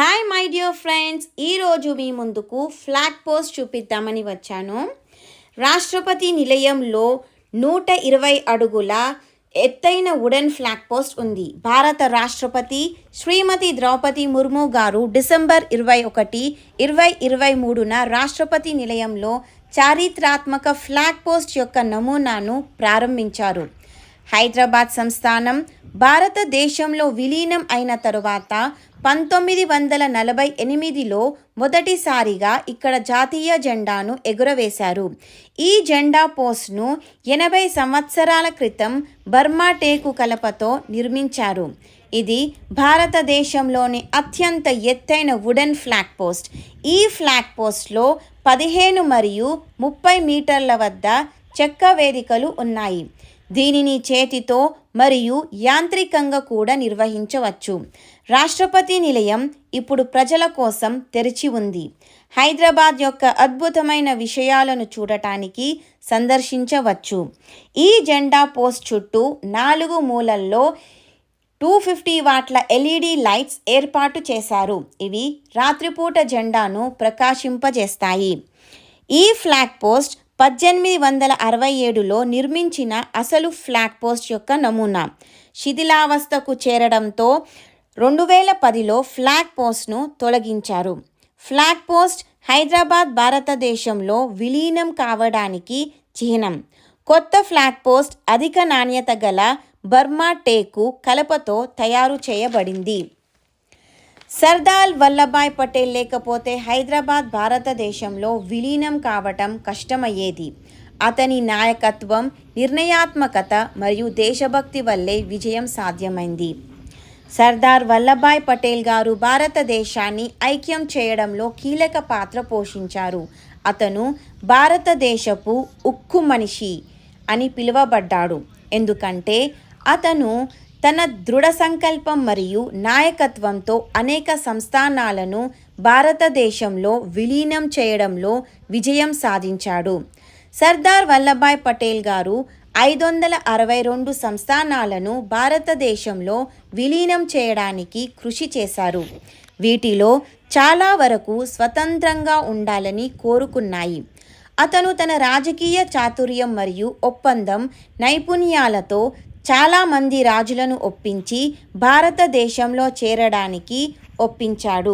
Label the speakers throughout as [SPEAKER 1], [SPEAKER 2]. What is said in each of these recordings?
[SPEAKER 1] Hi my dear friends, ఈరోజు మీ ముందుకు flag post చూపిద్దామని వచ్చాను. రాష్ట్రపతి నిలయంలో 120 అడుగుల ఎత్తైన వుడెన్ ఫ్లాగ్ పోస్ట్ ఉంది. భారత రాష్ట్రపతి శ్రీమతి ద్రౌపది ముర్ము గారు డిసెంబర్ 21, 2023న రాష్ట్రపతి నిలయంలో చారిత్రాత్మక ఫ్లాగ్ పోస్ట్ యొక్క నమూనాను ప్రారంభించారు. హైదరాబాద్ సంస్థానం భారతదేశంలో విలీనం అయిన తరువాత 1948లో మొదటిసారిగా ఇక్కడ జాతీయ జెండాను ఎగురవేశారు. ఈ జెండా పోస్ట్ను 80 సంవత్సరాల క్రితం బర్మా టేకు కలపతో నిర్మించారు. ఇది భారతదేశంలోని అత్యంత ఎత్తైన వుడెన్ ఫ్లాగ్ పోస్ట్. ఈ ఫ్లాగ్ పోస్ట్లో 15 మరియు 30 మీటర్ల వద్ద చెక్క వేదికలు ఉన్నాయి. దీనిని చేతితో మరియు యాంత్రికంగా కూడా నిర్వహించవచ్చు. రాష్ట్రపతి నిలయం ఇప్పుడు ప్రజల కోసం తెరిచి ఉంది. హైదరాబాద్ యొక్క అద్భుతమైన విషయాలను చూడటానికి సందర్శించవచ్చు. ఈ జెండా పోస్ట్ చుట్టూ 4 మూలల్లో 250 వాట్ల LED లైట్స్ ఏర్పాటు చేశారు. ఇవి రాత్రిపూట జెండాను ప్రకాశింపజేస్తాయి. ఈ ఫ్లాగ్ పోస్ట్ 1867లో నిర్మించిన అసలు ఫ్లాగ్ పోస్ట్ యొక్క నమూనా శిథిలావస్థకు చేరడంతో 2010లో ఫ్లాగ్ పోస్ట్ను తొలగించారు. ఫ్లాగ్ పోస్ట్ హైదరాబాద్ భారతదేశంలో విలీనం కావడానికి చిహ్నం. కొత్త ఫ్లాగ్ పోస్ట్ అధిక నాణ్యత గల బర్మా టేకు కలపతో తయారు చేయబడింది. సర్దార్ వల్లభాయ్ పటేల్ లేకపోతే హైదరాబాద్ భారతదేశంలో విలీనం కావటం కష్టమయ్యేది. అతని నాయకత్వం, నిర్ణయాత్మకత మరియు దేశభక్తి వల్లే విజయం సాధ్యమైంది. సర్దార్ వల్లభాయ్ పటేల్ గారు భారతదేశాన్ని ఐక్యం చేయడంలో కీలక పాత్ర పోషించారు. అతను భారతదేశపు ఉక్కు మనిషి అని పిలువబడ్డాడు. ఎందుకంటే అతను తన దృఢ సంకల్పం మరియు నాయకత్వంతో అనేక సంస్థానాలను భారతదేశంలో విలీనం చేయడంలో విజయం సాధించాడు. సర్దార్ వల్లభాయ్ పటేల్ గారు 562 సంస్థానాలను భారతదేశంలో విలీనం చేయడానికి కృషి చేశారు. వీటిలో చాలా వరకు స్వతంత్రంగా ఉండాలని కోరుకున్నాయి. అతను తన రాజకీయ చాతుర్యం మరియు ఒప్పందం నైపుణ్యాలతో చాలామంది రాజులను ఒప్పించి భారతదేశంలో చేరడానికి ఒప్పించాడు.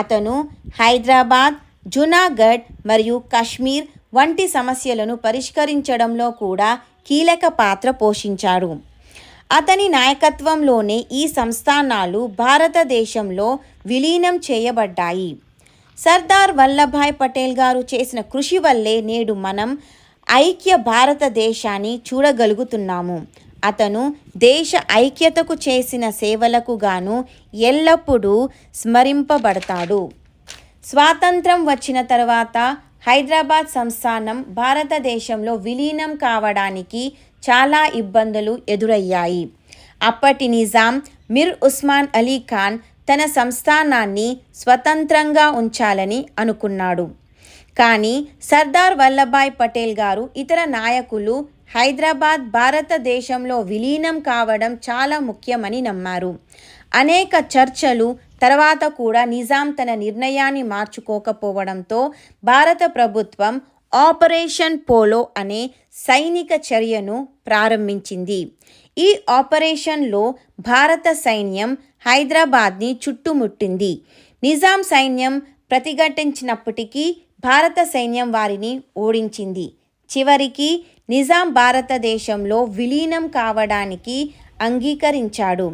[SPEAKER 1] అతను హైదరాబాద్, జునాగఢ్ మరియు కాశ్మీర్ వంటి సమస్యలను పరిష్కరించడంలో కూడా కీలక పాత్ర పోషించాడు. అతని నాయకత్వంలోనే ఈ సంస్థానాలు భారతదేశంలో విలీనం చేయబడ్డాయి. సర్దార్ వల్లభాయ్ పటేల్ గారు చేసిన కృషి వల్లే నేడు మనం ఐక్య భారతదేశాన్ని చూడగలుగుతున్నాము. అతను దేశ ఐక్యతకు చేసిన సేవలకు గాను ఎల్లప్పుడూ స్మరింపబడతాడు. స్వాతంత్రం వచ్చిన తర్వాత హైదరాబాద్ సంస్థానం భారతదేశంలో విలీనం కావడానికి చాలా ఇబ్బందులు ఎదురయ్యాయి. అప్పటి నిజాం మిర్ ఉస్మాన్ అలీ ఖాన్ తన సంస్థానాన్ని స్వతంత్రంగా ఉంచాలని అనుకున్నాడు. కానీ సర్దార్ వల్లభాయ్ పటేల్ గారు, ఇతర నాయకులు హైదరాబాద్ భారతదేశంలో విలీనం కావడం చాలా ముఖ్యమని నమ్మారు. అనేక చర్చలు తర్వాత కూడా నిజాం తన నిర్ణయాన్ని మార్చుకోకపోవడంతో భారత ప్రభుత్వం ఆపరేషన్ పోలో అనే సైనిక చర్యను ప్రారంభించింది. ఈ ఆపరేషన్లో భారత సైన్యం హైదరాబాద్ని చుట్టుముట్టింది. నిజాం సైన్యం ప్రతిఘటించినప్పటికీ భారత సైన్యం వారిని ఓడించింది. చివరికి నిజాం భారతదేశంలో విలీనం కావడానికి అంగీకరించాడు.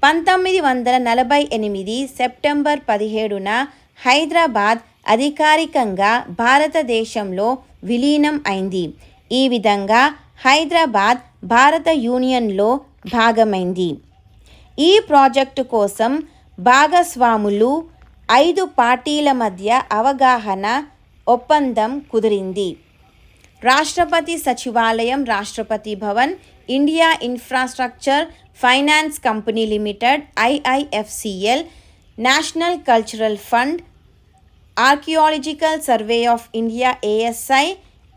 [SPEAKER 1] 1948 సెప్టెంబర్ 17న హైదరాబాద్ అధికారికంగా భారతదేశంలో విలీనం అయింది. ఈ విధంగా హైదరాబాద్ భారత యూనియన్లో భాగమైంది. ఈ ప్రాజెక్టు కోసం భాగస్వాములు 5 పార్టీల మధ్య అవగాహన ఒప్పందం కుదిరింది. రాష్ట్రపతి సచివాలయం, Rashtrapati Bhavan, India infrastructure finance company limited IIFCL, national cultural fund, archaeological survey of India ASI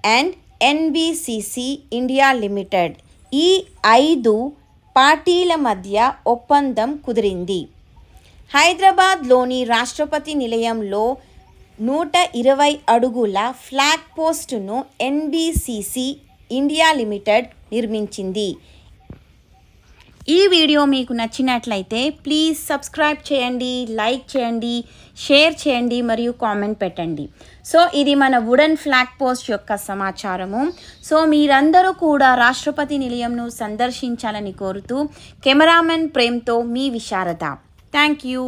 [SPEAKER 1] and NBCC India limited ఈ 5 పార్టీల మధ్య ఒప్పందం కుదిరింది. హైదరాబాద్లోని రాష్ట్రపతి నిలయంలో 120 అడుగుల ఫ్లాగ్ పోస్టును ఎన్బిసిసి ఇండియా లిమిటెడ్ నిర్మించింది. ఈ వీడియో మీకు నచ్చినట్లయితే ప్లీజ్ సబ్స్క్రైబ్ చేయండి, లైక్ చేయండి, షేర్ చేయండి మరియు కామెంట్ పెట్టండి. సో ఇది మన వుడెన్ ఫ్లాగ్ పోస్ట్ యొక్క సమాచారము. సో మీరందరూ కూడా రాష్ట్రపతి నిలయంను సందర్శించాలని కోరుతూ కెమెరామెన్ ప్రేమ్తో మీ విశారద. Thank you.